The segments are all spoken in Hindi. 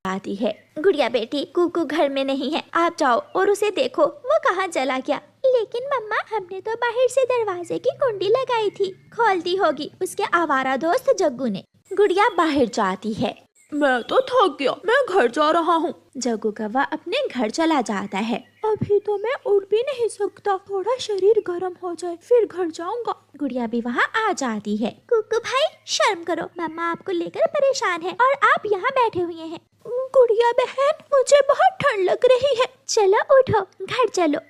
आती है। गुड़िया बेटी, कुकू घर में नहीं है, आप जाओ और उसे देखो वो कहाँ चला गया। लेकिन मम्मा, हमने तो बाहर से दरवाजे की कुंडी लगाई थी, खोल दी होगी उसके आवारा दोस्त जग्गू ने। गुड़िया बाहर जाती है। मैं तो थक गया, मैं घर जा रहा हूँ। जग्गू कौवा अपने घर चला जाता है। अभी तो मैं उड़ भी नहीं सकता, थोड़ा शरीर गर्म हो जाए फिर घर जाऊंगा। गुड़िया भी वहाँ आ जाती है। कुकू भाई, शर्म करो, मम्मा आपको लेकर परेशान है और आप यहाँ बैठे हुए हैं। गुड़िया बहन, मुझे बहुत ठंड लग रही है। चलो उठो, घर चलो।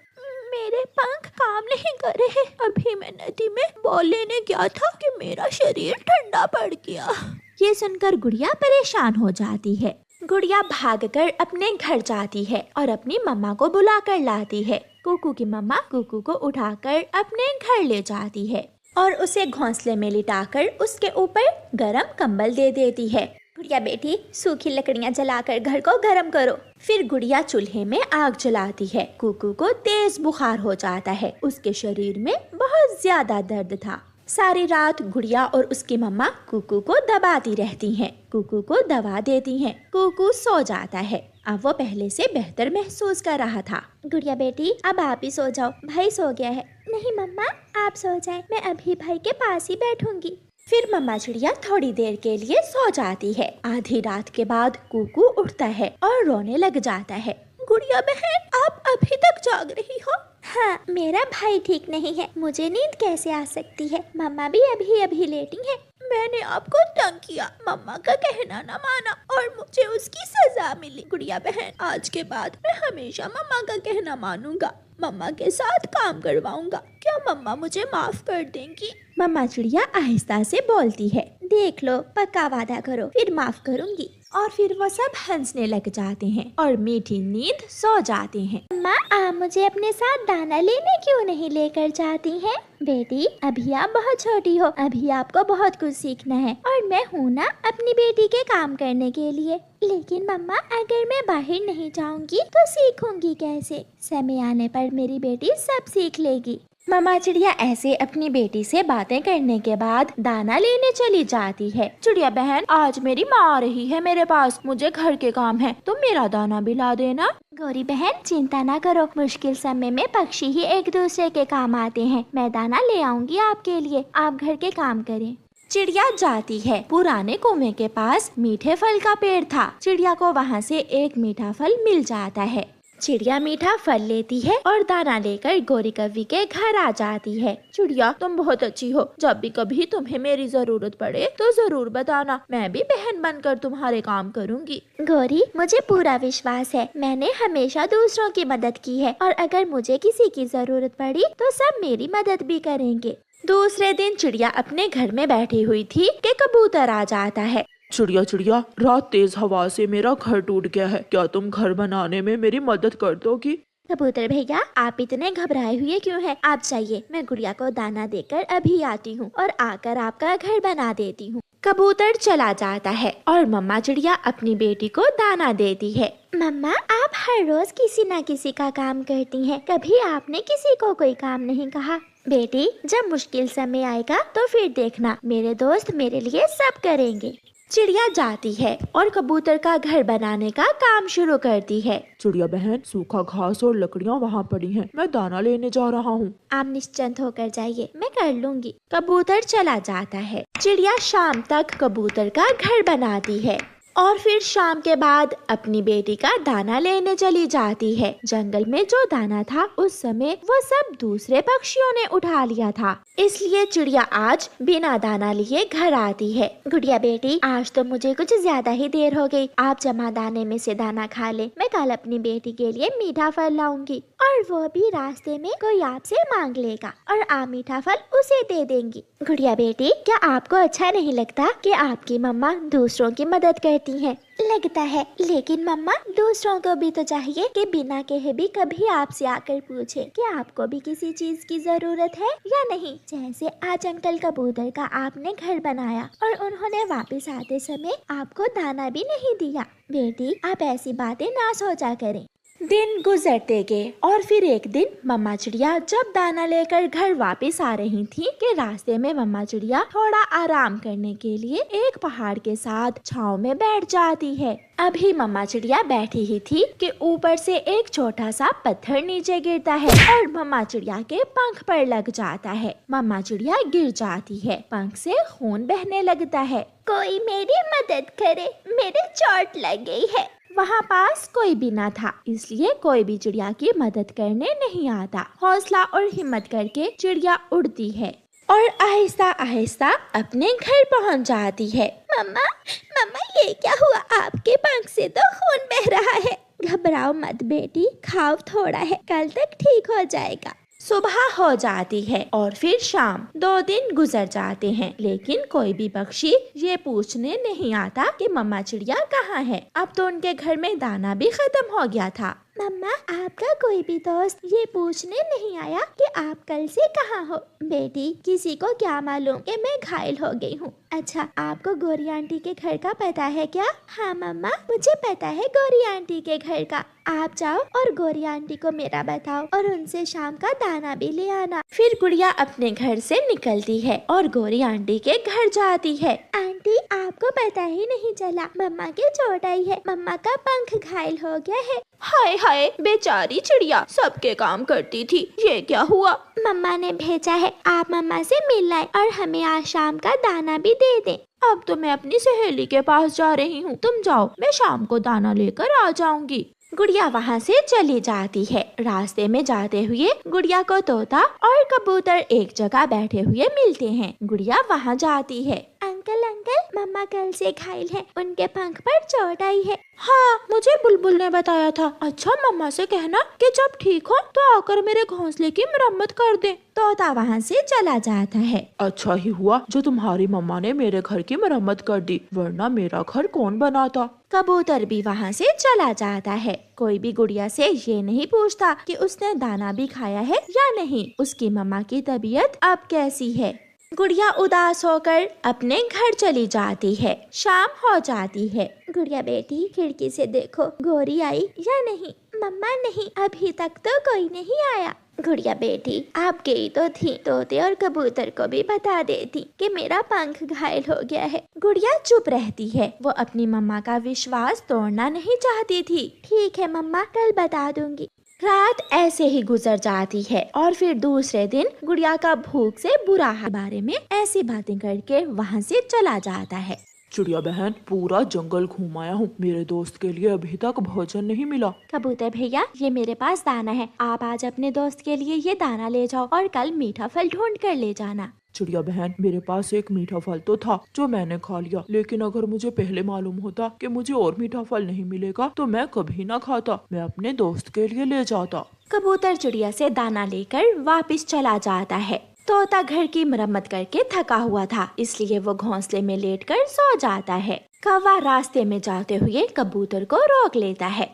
मेरे पंख काम नहीं कर रहे। अभी मैं नदी में बॉल लेने गया था कि मेरा शरीर ठंडा पड़ गया। ये सुनकर गुड़िया परेशान हो जाती है। गुड़िया भागकर अपने घर जाती है और अपनी मम्मा को बुलाकर लाती है। कुकू की मम्मा कुकू को उठाकर अपने घर ले जाती है और उसे घोंसले में लिटाकर उसके ऊपर गरम कंबल दे देती है। गुड़िया बेटी, सूखी लकड़ियाँ जलाकर घर को गर्म करो। फिर गुड़िया चूल्हे में आग जलाती है। कुकू को तेज बुखार हो जाता है। उसके शरीर में बहुत ज्यादा दर्द था। सारी रात गुड़िया और उसकी मम्मा कुकू को दबाती रहती हैं। कुकू को दवा देती हैं। कुकू सो जाता है। अब वो पहले से बेहतर महसूस कर रहा था। गुड़िया बेटी, अब आप ही सो जाओ, भाई सो गया है। नहीं मम्मा, आप सो जाए, मैं अभी भाई के पास ही बैठूंगी। फिर मम्मा चिड़िया थोड़ी देर के लिए सो जाती है। आधी रात के बाद कुकू उठता है और रोने लग जाता है। गुड़िया बहन, आप अभी तक जाग रही हो? हाँ, मेरा भाई ठीक नहीं है, मुझे नींद कैसे आ सकती है। मम्मा भी अभी अभी लेटी है। मैंने आपको तंग किया, मम्मा का कहना न माना और मुझे उसकी सजा मिली। गुड़िया बहन, आज के बाद मैं हमेशा मम्मा का कहना मानूंगा, मम्मा के साथ काम करवाऊंगा। क्या मम्मा मुझे माफ कर देंगी? मम्मा चिड़िया आहिस्ता से बोलती है। देख लो, पक्का वादा करो, फिर माफ करूंगी। और फिर वो सब हंसने लग जाते हैं और मीठी नींद सो जाते हैं। मम्मा, आप मुझे अपने साथ दाना लेने क्यों नहीं लेकर जाती हैं? बेटी, अभी आप बहुत छोटी हो, अभी आपको बहुत कुछ सीखना है और मैं हूँ ना अपनी बेटी के काम करने के लिए। लेकिन मम्मा, अगर मैं बाहर नहीं जाऊंगी तो सीखूंगी कैसे? समय आने पर मेरी बेटी सब सीख लेगी। मम्मा चिड़िया ऐसे अपनी बेटी से बातें करने के बाद दाना लेने चली जाती है। चिड़िया बहन, आज मेरी माँ आ रही है मेरे पास, मुझे घर के काम है, तो मेरा दाना भी ला देना। गौरी बहन, चिंता ना करो, मुश्किल समय में पक्षी ही एक दूसरे के काम आते हैं। मैं दाना ले आऊंगी आपके लिए, आप घर के काम करें। चिड़िया जाती है। पुराने कुएं के पास मीठे फल का पेड़ था। चिड़िया को वहाँ से एक मीठा फल मिल जाता है। चिड़िया मीठा फल लेती है और दाना लेकर गौरी कव्वी के घर आ जाती है। चिड़िया, तुम बहुत अच्छी हो, जब भी कभी तुम्हें मेरी जरूरत पड़े तो जरूर बताना, मैं भी बहन बनकर तुम्हारे काम करूँगी। गौरी, मुझे पूरा विश्वास है, मैंने हमेशा दूसरों की मदद की है और अगर मुझे किसी की जरूरत पड़ी तो सब मेरी मदद भी करेंगे। दूसरे दिन चिड़िया अपने घर में बैठी हुई थी कि कबूतर आ जाता है। चिड़िया चिड़िया, रात तेज हवा से मेरा घर टूट गया है, क्या तुम घर बनाने में मेरी मदद कर दोगी? कबूतर भैया, आप इतने घबराए हुए क्यों हैं? आप जाइए, मैं गुड़िया को दाना देकर अभी आती हूँ और आकर आपका घर बना देती हूँ। कबूतर चला जाता है और मम्मा चिड़िया अपनी बेटी को दाना देती है। मम्मा, आप हर रोज किसी न किसी का काम करती हैं, कभी आपने किसी को कोई काम नहीं कहा। बेटी, जब मुश्किल समय आएगा तो फिर देखना, मेरे दोस्त मेरे लिए सब करेंगे। चिड़िया जाती है और कबूतर का घर बनाने का काम शुरू करती है। चिड़िया बहन, सूखा घास और लकड़ियाँ वहाँ पड़ी हैं, मैं दाना लेने जा रहा हूँ। आप निश्चिंत होकर जाइए, मैं कर लूँगी। कबूतर चला जाता है। चिड़िया शाम तक कबूतर का घर बनाती है और फिर शाम के बाद अपनी बेटी का दाना लेने चली जाती है। जंगल में जो दाना था उस समय वो सब दूसरे पक्षियों ने उठा लिया था, इसलिए चिड़िया आज बिना दाना लिए घर आती है। गुड़िया बेटी, आज तो मुझे कुछ ज्यादा ही देर हो गई, आप जमा दाने में से दाना खा ले, मैं कल अपनी बेटी के लिए मीठा फल लाऊंगी और वो भी रास्ते में कोई आपसे मांग लेगा और आप मीठा फल उसे दे देंगी। गुड़िया बेटी, क्या आपको अच्छा नहीं लगता कि आपकी मम्मा दूसरों की मदद करती हैं? लगता है, लेकिन मम्मा, दूसरों को भी तो चाहिए कि बिना कहे भी कभी आपसे आकर पूछे कि आपको भी किसी चीज की जरूरत है या नहीं। जैसे आज अंकल कबूतर का आपने घर बनाया और उन्होंने वापस आते समय आपको दाना भी नहीं दिया। बेटी, आप ऐसी बातें ना सोचा करें। दिन गुजरते गए और फिर एक दिन मम्मा चिड़िया जब दाना लेकर घर वापस आ रही थी कि रास्ते में मम्मा चिड़िया थोड़ा आराम करने के लिए एक पहाड़ के साथ छांव में बैठ जाती है। अभी मम्मा चिड़िया बैठी ही थी कि ऊपर से एक छोटा सा पत्थर नीचे गिरता है और मम्मा चिड़िया के पंख पर लग जाता है। मम्मा चिड़िया गिर जाती है, पंख से खून बहने लगता है। कोई मेरी मदद करे, मेरे चोट लग गई है। वहाँ पास कोई भी न था, इसलिए कोई भी चिड़िया की मदद करने नहीं आता। हौसला और हिम्मत करके चिड़िया उड़ती है और आहिस्ता आहिस्ता अपने घर पहुँच जाती है। मम्मा मम्मा ये क्या हुआ? आपके पंख से तो खून बह रहा है। घबराओ मत बेटी, खाओ थोड़ा है, कल तक ठीक हो जाएगा। सुबह हो जाती है और फिर शाम। 2 दिन गुजर जाते हैं, लेकिन कोई भी पक्षी ये पूछने नहीं आता कि मम्मा चिड़िया कहाँ है। अब तो उनके घर में दाना भी खत्म हो गया था। मम्मा आपका कोई भी दोस्त ये पूछने नहीं आया कि आप कल से कहाँ हो? बेटी किसी को क्या मालूम कि मैं घायल हो गई हूँ। अच्छा आपको गौरी आंटी के घर का पता है क्या? हाँ मम्मा मुझे पता है गौरी आंटी के घर का। आप जाओ और गौरी आंटी को मेरा बताओ और उनसे शाम का दाना भी ले आना। फिर गुड़िया अपने घर से निकलती है और गौरी आंटी के घर जाती है। आंटी आपको पता ही नहीं चला, मम्मा के चोट आई है, मम्मा का पंख घायल हो गया है। हाय हाय बेचारी चिड़िया, सबके काम करती थी, ये क्या हुआ? मम्मा ने भेजा है आप मम्मा से मिल आए और हमें आज शाम का दाना भी दे दे। अब तो मैं अपनी सहेली के पास जा रही हूँ, तुम जाओ, मैं शाम को दाना लेकर आ जाऊंगी। गुड़िया वहाँ से चली जाती है। रास्ते में जाते हुए गुड़िया को तोता और कबूतर एक जगह बैठे हुए मिलते हैं। गुड़िया वहाँ जाती है। अंकल अंकल मम्मा कल से घायल है, उनके पंख पर चोट आई है। हाँ मुझे बुलबुल ने बताया था। अच्छा मम्मा से कहना कि जब ठीक हो तो आकर मेरे घोंसले की मरम्मत कर दे। तोता वहाँ से चला जाता है। अच्छा ही हुआ जो तुम्हारी मम्मा ने मेरे घर की मरम्मत कर दी, वरना मेरा घर कौन बनाता। कबूतर भी वहाँ से चला जाता है। कोई भी गुड़िया से ये नहीं पूछता कि उसने दाना भी खाया है या नहीं, उसकी मम्मा की तबीयत अब कैसी है। गुड़िया उदास होकर अपने घर चली जाती है। शाम हो जाती है। गुड़िया बेटी खिड़की से देखो, गौरी आई या नहीं? मम्मा नहीं, अभी तक तो कोई नहीं आया। गुड़िया बेटी आप गई तो थी, तोते और कबूतर को भी बता देती कि मेरा पंख घायल हो गया है। गुड़िया चुप रहती है, वो अपनी मम्मा का विश्वास तोड़ना नहीं चाहती थी। ठीक है मम्मा, कल बता दूंगी। रात ऐसे ही गुजर जाती है और फिर दूसरे दिन गुड़िया का भूख से बुरा हाल बारे में ऐसी बातें करके वहाँ से चला जाता है। चिड़िया बहन पूरा जंगल घूमाया हूँ, मेरे दोस्त के लिए अभी तक भोजन नहीं मिला। कबूतर भैया ये मेरे पास दाना है, आप आज अपने दोस्त के लिए ये दाना ले जाओ और कल मीठा फल ढूंढ कर ले जाना। चिड़िया बहन मेरे पास एक मीठा फल तो था जो मैंने खा लिया, लेकिन अगर मुझे पहले मालूम होता कि मुझे और मीठा फल नहीं मिलेगा तो मैं कभी ना खाता, मैं अपने दोस्त के लिए ले जाता। कबूतर चिड़िया से दाना लेकर वापस चला जाता है। तोता घर की मरम्मत करके थका हुआ था, इसलिए वो घोंसले में लेटकर सो जाता है। कौवा रास्ते में जाते हुए कबूतर को रोक लेता है।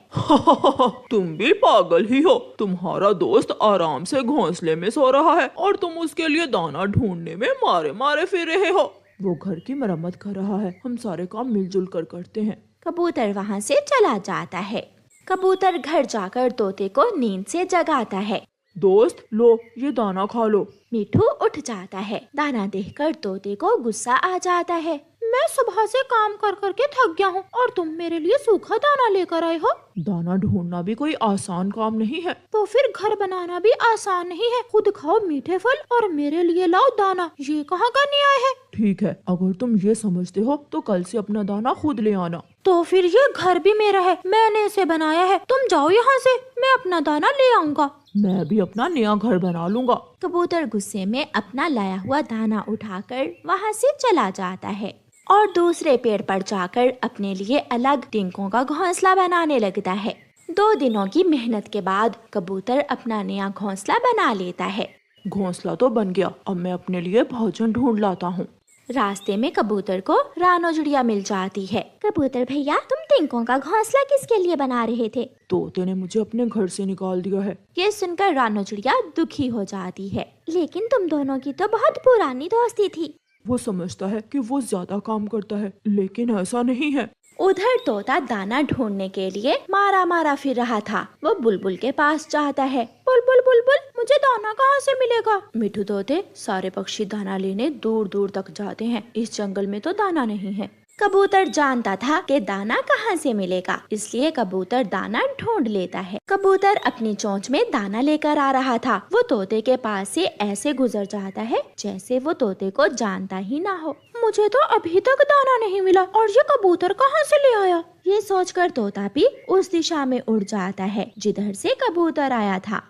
तुम भी पागल ही हो, तुम्हारा दोस्त आराम से घोंसले में सो रहा है और तुम उसके लिए दाना ढूंढने में मारे मारे फिर रहे हो। वो घर की मरम्मत कर रहा है, हम सारे काम मिलजुल कर करते हैं। कबूतर वहाँ से चला जाता है। कबूतर घर जाकर तोते को नींद से जगाता है। दोस्त लो ये दाना खा लो। मिठू उठ जाता है। दाना देखकर तोते को गुस्सा आ जाता है। मैं सुबह से काम कर करके थक गया हूँ और तुम मेरे लिए सूखा दाना लेकर आए हो। दाना ढूंढना भी कोई आसान काम नहीं है। तो फिर घर बनाना भी आसान नहीं है। खुद खाओ मीठे फल और मेरे लिए लाओ दाना, ये कहाँ का न्याय है? ठीक है, अगर तुम ये समझते हो तो कल से अपना दाना खुद ले आना। तो फिर ये घर भी मेरा है, मैंने इसे बनाया है, तुम जाओ यहाँ से, मैं अपना दाना ले आऊंगा। मैं भी अपना नया घर बना लूंगा। कबूतर गुस्से में अपना लाया हुआ दाना उठाकर वहाँ से चला जाता है और दूसरे पेड़ पर जाकर अपने लिए अलग टिंकों का घोंसला बनाने लगता है। 2 दिनों की मेहनत के बाद कबूतर अपना नया घोंसला बना लेता है। घोंसला तो बन गया, अब मैं अपने लिए भोजन ढूंढ लाता हूँ। रास्ते में कबूतर को रानो चिड़िया मिल जाती है। कबूतर भैया तुम टिंकों का घोंसला किसके लिए बना रहे थे? तोते ने मुझे अपने घर से निकाल दिया है। ये सुनकर रानो चिड़िया दुखी हो जाती है। लेकिन तुम दोनों की तो बहुत पुरानी दोस्ती थी। वो समझता है कि वो ज्यादा काम करता है, लेकिन ऐसा नहीं है। उधर तोता दाना ढूंढने के लिए मारा मारा फिर रहा था। वो बुलबुल के पास जाता है। बुलबुल बुलबुल, मुझे दाना कहाँ से मिलेगा? मिठू तोते, सारे पक्षी दाना लेने दूर दूर तक जाते हैं, इस जंगल में तो दाना नहीं है। कबूतर जानता था कि दाना कहाँ से मिलेगा, इसलिए कबूतर दाना ढूंढ लेता है। कबूतर अपनी चोंच में दाना लेकर आ रहा था। वो तोते के पास से ऐसे गुजर जाता है जैसे वो तोते को जानता ही ना हो। मुझे तो अभी तक दाना नहीं मिला और ये कबूतर कहाँ से ले आया? ये सोचकर तोता भी उस दिशा में उड़ जाता है जिधर से कबूतर आया था।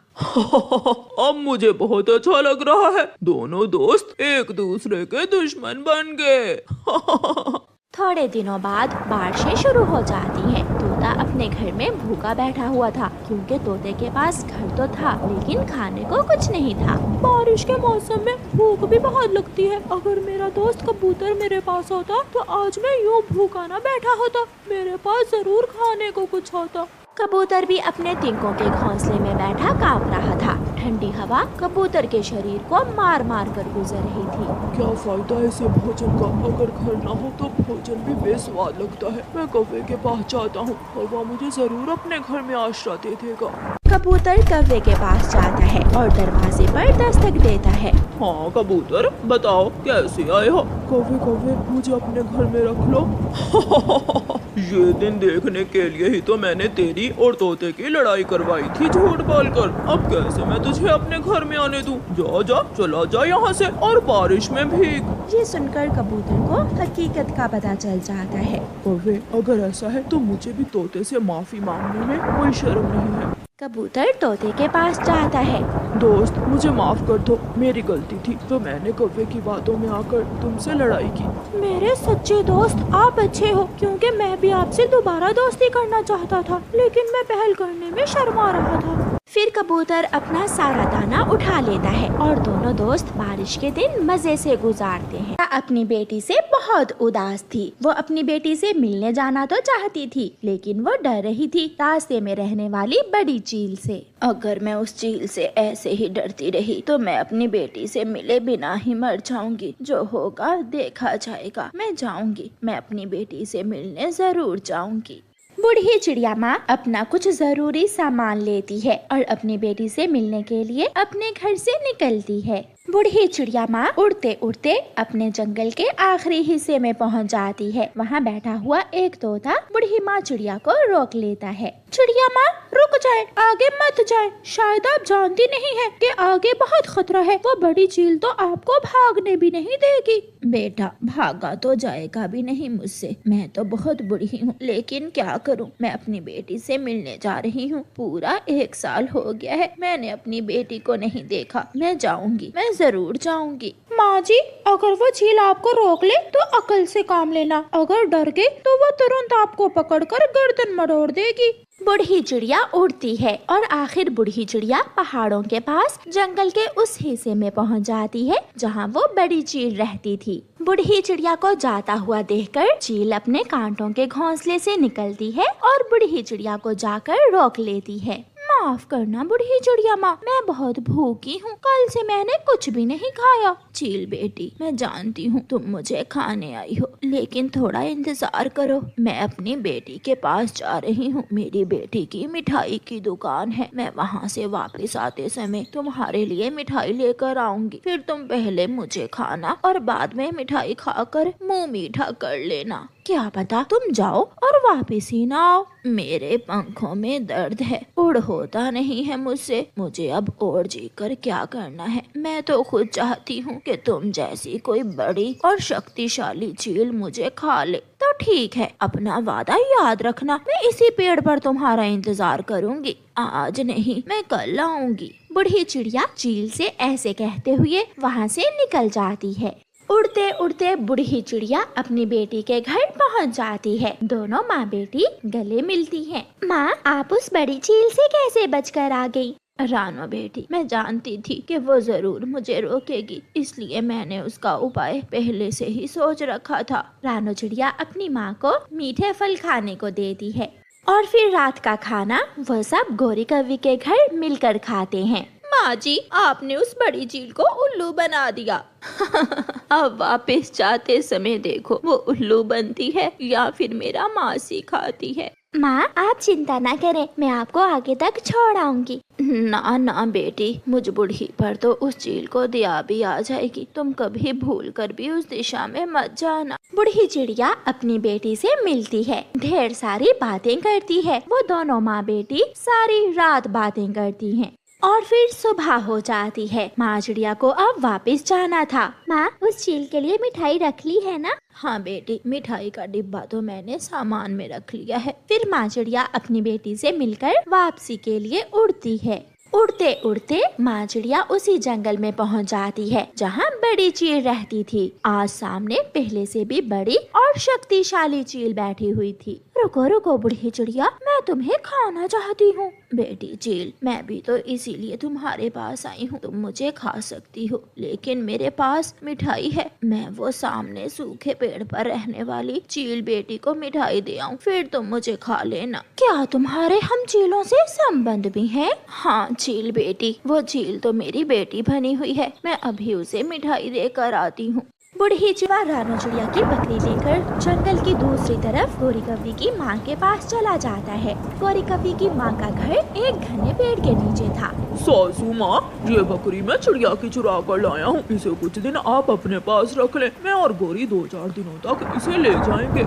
अब मुझे बहुत अच्छा लग रहा है, दोनों दोस्त एक दूसरे के दुश्मन बन गए। थोड़े दिनों बाद बारिशें शुरू हो जाती हैं। तोता अपने घर में भूखा बैठा हुआ था क्योंकि तोते के पास घर तो था लेकिन खाने को कुछ नहीं था। बारिश के मौसम में भूख भी बहुत लगती है। अगर मेरा दोस्त कबूतर मेरे पास होता तो आज मैं यूँ भूखा ना बैठा होता, मेरे पास जरूर खाने को कुछ होता। कबूतर भी अपने तिनकों के घोंसले में बैठा कांप रहा था। ठंडी हवा कबूतर के शरीर को मार मार कर गुजर रही थी। क्या फायदा है इसे भोजन का, अगर घर न हो तो भोजन भी बेस्वाद लगता है। मैं कौवे के पास जाता हूँ, कौवा मुझे जरूर अपने घर में आश्रय दे देगा। कबूतर कौवे के पास जाता है और दरवाजे पर दस्तक देता है। हाँ कबूतर, बताओ कैसे आए हो? कौवे कौवे, मुझे अपने घर में रख लो। ये दिन देखने के लिए ही तो मैंने तेरी और तोते की लड़ाई करवाई थी झूठ बोलकर। अब कैसे मैं तुझे अपने घर में आने दूं? जा जा, चला जा यहाँ से, और बारिश में भीग। ये सुनकर कबूतर को हकीकत का पता चल जाता है। कौवे, अगर ऐसा है तो मुझे भी तोते से माफी मांगने में कोई शर्म नहीं है। कबूतर तोते के पास जाता है। दोस्त, मुझे माफ कर दो, मेरी गलती थी तो मैंने कौवे की बातों में आकर तुमसे लड़ाई की। मेरे सच्चे दोस्त, आप अच्छे हो, क्योंकि मैं भी आपसे दोबारा दोस्ती करना चाहता था लेकिन मैं पहल करने में शर्मा रहा था। फिर कबूतर अपना सारा दाना उठा लेता है और दोनों दोस्त बारिश के दिन मजे से गुजारते हैं। अपनी बेटी से बहुत उदास थी। वो अपनी बेटी से मिलने जाना तो चाहती थी लेकिन वो डर रही थी रास्ते में रहने वाली बड़ी चील से। अगर मैं उस चील से ऐसे ही डरती रही तो मैं अपनी बेटी से मिले बिना ही मर जाऊंगी। जो होगा देखा जाएगा। मैं जाऊंगी, मैं अपनी बेटी से मिलने जरूर जाऊंगी। बूढ़ी चिड़िया माँ अपना कुछ जरूरी सामान लेती है और अपनी बेटी से मिलने के लिए अपने घर से निकलती है। बूढ़ी चिड़िया माँ उड़ते उड़ते अपने जंगल के आखिरी हिस्से में पहुँच जाती है। वहाँ बैठा हुआ एक तोता बूढ़ी माँ चिड़िया को रोक लेता है। चिड़िया माँ, रुक जाए, आगे मत जाए। शायद आप जानती नहीं है कि आगे बहुत खतरा है। वो बड़ी चील तो आपको भागने भी नहीं देगी। बेटा, भागा तो जाएगा भी नहीं मुझसे। मैं तो बहुत बुढ़ी हूँ, लेकिन क्या करूँ, मैं अपनी बेटी से मिलने जा रही हूँ। पूरा 1 साल हो गया है मैंने अपनी बेटी को नहीं देखा। मैं जाऊंगी, मैं जरूर जाऊंगी। माँ जी, अगर वो चील आपको रोक ले तो अकल से काम लेना। अगर डर गई तो वो तुरंत आपको पकड़कर गर्दन मरोड़ देगी। बूढ़ी चिड़िया उड़ती है और आखिर बूढ़ी चिड़िया पहाड़ों के पास जंगल के उस हिस्से में पहुंच जाती है जहां वो बड़ी चील रहती थी। बूढ़ी चिड़िया को जाता हुआ देखकर चील अपने कांटों के घोंसले से निकलती है और बूढ़ी चिड़िया को जाकर रोक लेती है। माफ करना बूढ़ी चिड़िया माँ, मैं बहुत भूखी हूँ। कल से मैंने कुछ भी नहीं खाया। चील बेटी, मैं जानती हूँ तुम मुझे खाने आई हो, लेकिन थोड़ा इंतजार करो। मैं अपनी बेटी के पास जा रही हूँ। मेरी बेटी की मिठाई की दुकान है। मैं वहाँ से वापस आते समय तुम्हारे लिए मिठाई लेकर आऊंगी। फिर तुम पहले मुझे खाना और बाद में मिठाई खाकर मुँह मीठा कर लेना। क्या पता तुम जाओ और वापस ही ना आओ। मेरे पंखों में दर्द है, उड़ होता नहीं है मुझसे। मुझे अब और जीकर क्या करना है। मैं तो खुद चाहती हूँ कि तुम जैसी कोई बड़ी और शक्तिशाली चील मुझे खा ले। तो ठीक है, अपना वादा याद रखना। मैं इसी पेड़ पर तुम्हारा इंतजार करूँगी। आज नहीं, मैं कल आऊंगी। बूढ़ी चिड़िया चील से ऐसे कहते हुए वहाँ से निकल जाती है। उड़ते उड़ते बूढ़ी चिड़िया अपनी बेटी के घर पहुंच जाती है। दोनों माँ बेटी गले मिलती हैं। माँ, आप उस बड़ी चील से कैसे बचकर आ गई? रानो बेटी, मैं जानती थी कि वो जरूर मुझे रोकेगी, इसलिए मैंने उसका उपाय पहले से ही सोच रखा था। रानो चिड़िया अपनी माँ को मीठे फल खाने को देती है और फिर रात का खाना वो सब गोरी कौवी के घर मिलकर खाते हैं। माँ जी, आपने उस बड़ी चील को उल्लू बना दिया। अब वापस जाते समय देखो वो उल्लू बनती है या फिर मेरा मासी खाती है। माँ आप चिंता ना करें, मैं आपको आगे तक छोड़ आऊंगी। ना ना बेटी, मुझ बूढ़ी पर तो उस चील को दया भी आ जाएगी। तुम कभी भूल कर भी उस दिशा में मत जाना। बूढ़ी चिड़िया अपनी बेटी से मिलती है, ढेर सारी बातें करती है। वो दोनों माँ बेटी सारी रात बातें करती हैं। और फिर सुबह हो जाती है। माँ चिड़िया को अब वापस जाना था। माँ उस चील के लिए मिठाई रख ली है ना? हाँ बेटी, मिठाई का डिब्बा तो मैंने सामान में रख लिया है। फिर माँ चिड़िया अपनी बेटी से मिलकर वापसी के लिए उड़ती है। उड़ते उड़ते माँ चिड़िया उसी जंगल में पहुँच जाती है जहाँ बड़ी चील रहती थी। आज सामने पहले से भी बड़ी और शक्तिशाली चील बैठी हुई थी। रुको रुको बूढ़ी चिड़िया, मैं तुम्हें खाना चाहती हूँ। बेटी चील, मैं भी तो इसीलिए तुम्हारे पास आई हूँ। तुम मुझे खा सकती हो, लेकिन मेरे पास मिठाई है। मैं वो सामने सूखे पेड़ पर रहने वाली चील बेटी को मिठाई दे आऊँ, फिर तुम मुझे खा लेना। क्या तुम्हारे हम चीलों से संबंध भी है? हाँ चील बेटी, वो चील तो मेरी बेटी बनी हुई है। मैं अभी उसे मिठाई देकर आती हूँ। बूढ़ी चिड़िया रानू चिड़िया की बकरी लेकर जंगल की दूसरी तरफ गोरी कव्वी की माँ के पास चला जाता है। गोरी कव्वी की माँ का घर एक घने पेड़ के नीचे था। सासू माँ, ये बकरी मैं चिड़िया की चुरा कर लाया हूँ। इसे कुछ दिन आप अपने पास रख लें। मैं और गोरी 2-4 दिनों तक इसे ले जाएंगे।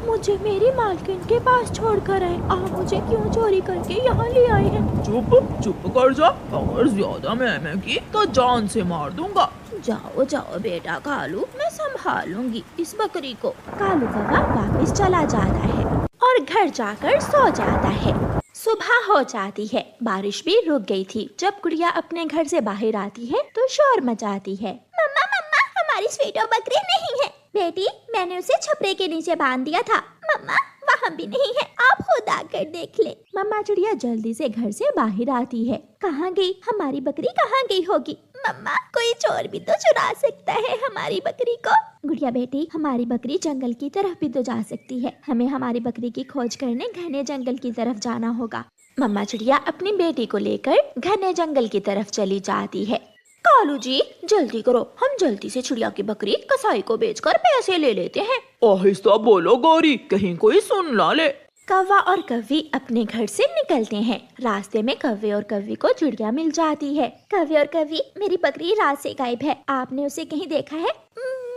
मुझे मेरी मालकिन के पास छोड़कर आए। आप मुझे क्यों चोरी करके यहाँ ले आए हैं? चुप कर जा। अगर ज्यादा मैं की तो जान से मार दूंगा। जाओ जाओ बेटा कालू, मैं संभालूंगी इस बकरी को। कालू कौवा वापस चला जाता है और घर जाकर सो जाता है। सुबह हो जाती है। बारिश भी रुक गई थी। जब गुड़िया अपने घर से बाहर आती है तो शोर मचाती है। मम्मा मम्मा, हमारी स्वीटो बकरी नहीं है। बेटी, मैंने उसे छपरे के नीचे बांध दिया था। मम्मा, वहाँ भी नहीं है, आप खुद आकर देख ले। मम्मा चिड़िया जल्दी से घर से बाहर आती है। कहाँ गई हमारी बकरी? कहाँ गई होगी? मम्मा, कोई चोर भी तो चुरा सकता है हमारी बकरी को। गुड़िया बेटी, हमारी बकरी जंगल की तरफ भी तो जा सकती है। हमें हमारी बकरी की खोज करने घने जंगल की तरफ जाना होगा। मम्मा चिड़िया अपनी बेटी को लेकर घने जंगल की तरफ चली जाती है। कालू जी, जल्दी करो, हम जल्दी से चिड़िया की बकरी कसाई को बेचकर पैसे ले लेते हैं। आहिस्ता बोलो गौरी, कहीं कोई सुन ना ले। कौवा और कव्वी अपने घर से निकलते हैं। रास्ते में कव्वे और कव्वी को चिड़िया मिल जाती है। कव्वे और कव्वी, मेरी बकरी रात से गायब है। आपने उसे कहीं देखा है?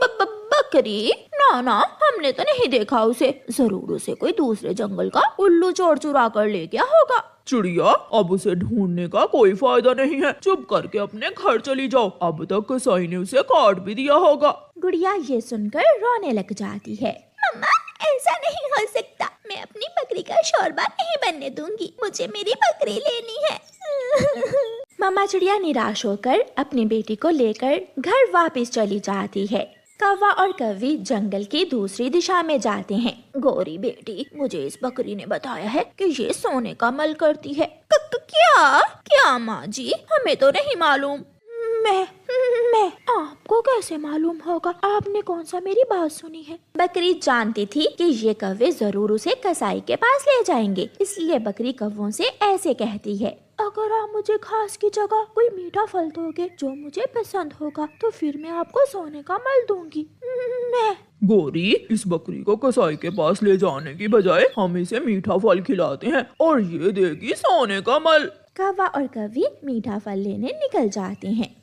बकरी? ना, हमने तो नहीं देखा उसे। जरूर उसे कोई दूसरे जंगल का उल्लू चोर चुरा कर ले गया होगा। चिड़िया, अब उसे ढूंढने का कोई फायदा नहीं है। चुप करके अपने घर चली जाओ। अब तक कसाई ने उसे काट भी दिया होगा। गुड़िया ये सुनकर रोने लग जाती है। मम्मा, ऐसा नहीं हो सकता। मैं अपनी बकरी का शोरबा नहीं बनने दूंगी। मुझे मेरी बकरी लेनी है। मम्मा चिड़िया निराश होकर अपनी बेटी को लेकर घर वापस चली जाती है। कौवा और कव्वी जंगल की दूसरी दिशा में जाते हैं। गौरी बेटी, मुझे इस बकरी ने बताया है कि ये सोने का मल करती है। क्या माँ जी? हमें तो नहीं मालूम। मैं आपको कैसे मालूम होगा? आपने कौन सा मेरी बात सुनी है? बकरी जानती थी कि ये कौवे जरूर उसे कसाई के पास ले जाएंगे, इसलिए बकरी कौवों से ऐसे कहती है। अगर आप मुझे घास की जगह कोई मीठा फल दोगे जो मुझे पसंद होगा तो फिर मैं आपको सोने का मल दूंगी। मैं गौरी, इस बकरी को कसाई के पास ले जाने की बजाय हम इसे मीठा फल खिलाते हैं और ये देगी सोने का मल। कौवा और कव्वी मीठा फल लेने निकल जाते हैं।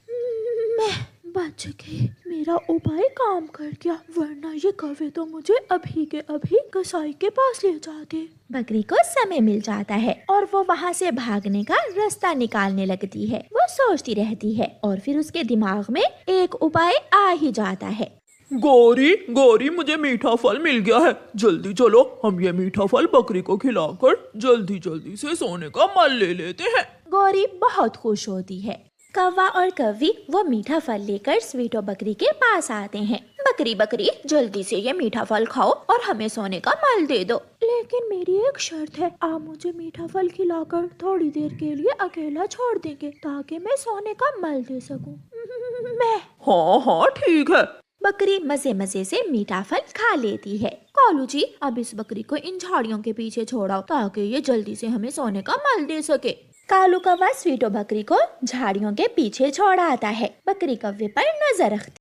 मैं बच गई, मेरा उपाय काम कर गया, वरना ये कौवे तो मुझे अभी के अभी कसाई के पास ले जाते। बकरी को समय मिल जाता है और वो वहाँ से भागने का रास्ता निकालने लगती है। वो सोचती रहती है और फिर उसके दिमाग में एक उपाय आ ही जाता है। गौरी, मुझे मीठा फल मिल गया है। जल्दी चलो, हम ये मीठा फल बकरी को खिलाकर जल्दी से सोने का मल ले लेते हैं। गौरी बहुत खुश होती है। कौवा और कव्वी वो मीठा फल लेकर स्वीटो बकरी के पास आते हैं। बकरी, जल्दी से ये मीठा फल खाओ और हमें सोने का मल दे दो। लेकिन मेरी एक शर्त है, आप मुझे मीठा फल खिलाकर थोड़ी देर के लिए अकेला छोड़ देंगे ताकि मैं सोने का मल दे सकूं। मैं हाँ ठीक है। बकरी मजे से मीठा फल खा लेती है। कालू जी, अब इस बकरी को इन झाड़ियों के पीछे छोड़ाओ ताकि ये जल्दी से हमें सोने का मल दे सके। कालू कौवा स्वीटो बकरी को झाड़ियों के पीछे छोड़ आता है। बकरी कौवे पर नजर रखती